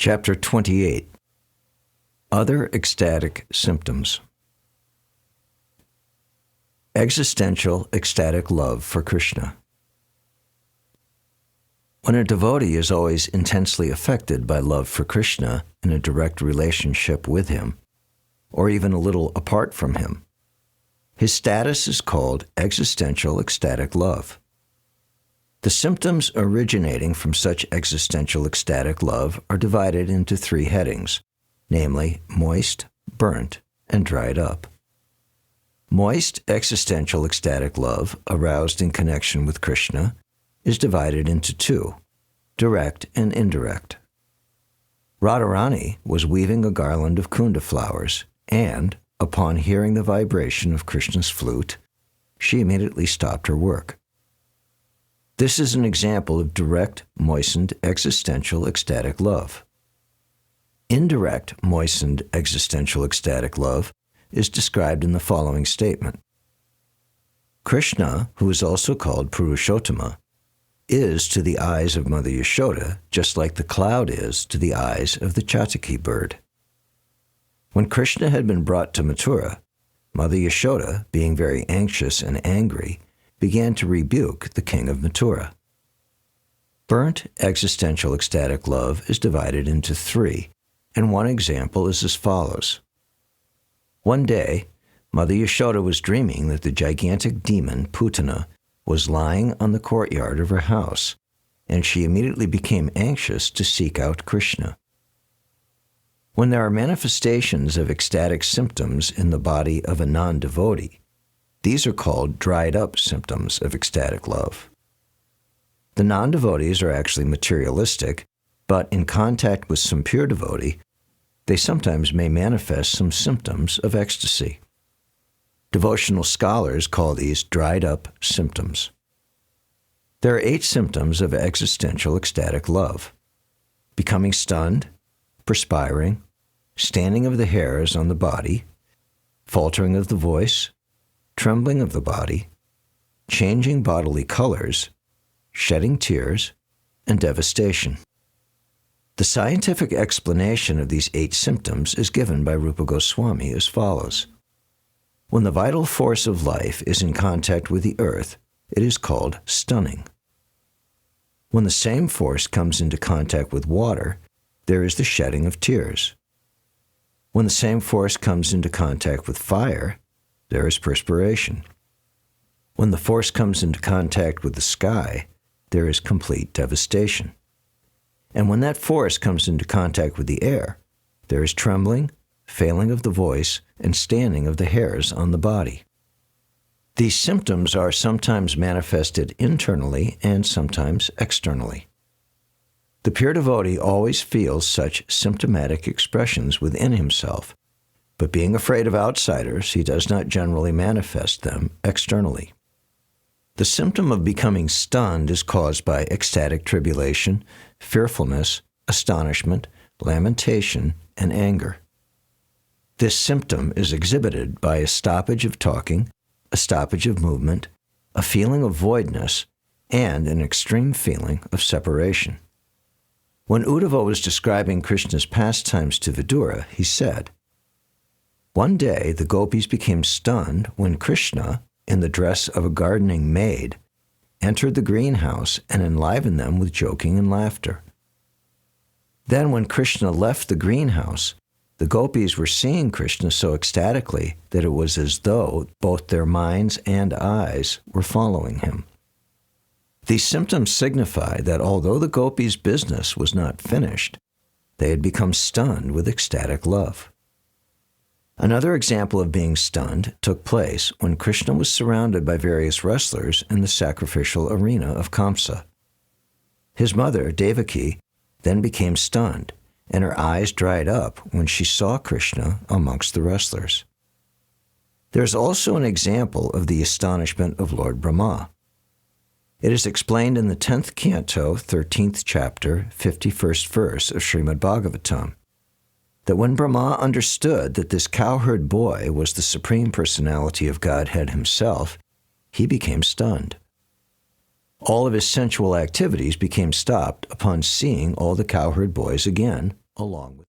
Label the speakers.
Speaker 1: Chapter 28. Other Ecstatic Symptoms. Existential ecstatic love for Krishna. When a devotee is always intensely affected by love for Krishna in a direct relationship with him, or even a little apart from him, his status is called existential ecstatic love. The symptoms originating from such existential ecstatic love are divided into three headings, namely moist, burnt, and dried up. Moist existential ecstatic love, aroused in connection with Krishna, is divided into two, direct and indirect. Radharani was weaving a garland of kunda flowers, and, upon hearing the vibration of Krishna's flute, she immediately stopped her work. This is an example of direct, moistened, existential ecstatic love. Indirect, moistened, existential ecstatic love is described in the following statement. Krishna, who is also called Purushottama, is to the eyes of Mother Yashoda just like the cloud is to the eyes of the Chataki bird. When Krishna had been brought to Mathura, Mother Yashoda, being very anxious and angry, began to rebuke the king of Mathura. Burnt existential ecstatic love is divided into three, and one example is as follows. One day, Mother Yashoda was dreaming that the gigantic demon Putana was lying on the courtyard of her house, and she immediately became anxious to seek out Krishna. When there are manifestations of ecstatic symptoms in the body of a non-devotee, these are called dried-up symptoms of ecstatic love. The non-devotees are actually materialistic, but in contact with some pure devotee, they sometimes may manifest some symptoms of ecstasy. Devotional scholars call these dried-up symptoms. There are 8 symptoms of existential ecstatic love: becoming stunned, perspiring, standing of the hairs on the body, faltering of the voice, trembling of the body, changing bodily colors, shedding tears, and devastation. The scientific explanation of these 8 symptoms is given by Rupa Goswami as follows. When the vital force of life is in contact with the earth, it is called stunning. When the same force comes into contact with water, there is the shedding of tears. When the same force comes into contact with fire, there is perspiration. When the force comes into contact with the sky, there is complete devastation. And when that force comes into contact with the air, there is trembling, failing of the voice, and standing of the hairs on the body. These symptoms are sometimes manifested internally and sometimes externally. The pure devotee always feels such symptomatic expressions within himself, but being afraid of outsiders, he does not generally manifest them externally. The symptom of becoming stunned is caused by ecstatic tribulation, fearfulness, astonishment, lamentation, and anger. This symptom is exhibited by a stoppage of talking, a stoppage of movement, a feeling of voidness, and an extreme feeling of separation. When Uddhava was describing Krishna's pastimes to Vidura, he said, "One day the gopis became stunned when Krishna, in the dress of a gardening maid, entered the greenhouse and enlivened them with joking and laughter. Then when Krishna left the greenhouse, the gopis were seeing Krishna so ecstatically that it was as though both their minds and eyes were following him." These symptoms signify that although the gopis' business was not finished, they had become stunned with ecstatic love. Another example of being stunned took place when Krishna was surrounded by various wrestlers in the sacrificial arena of Kamsa. His mother, Devaki, then became stunned, and her eyes dried up when she saw Krishna amongst the wrestlers. There is also an example of the astonishment of Lord Brahma. It is explained in the 10th canto, 13th chapter, 51st verse of Srimad Bhagavatam, that when Brahma understood that this cowherd boy was the Supreme Personality of Godhead himself, he became stunned. All of his sensual activities became stopped upon seeing all the cowherd boys again along with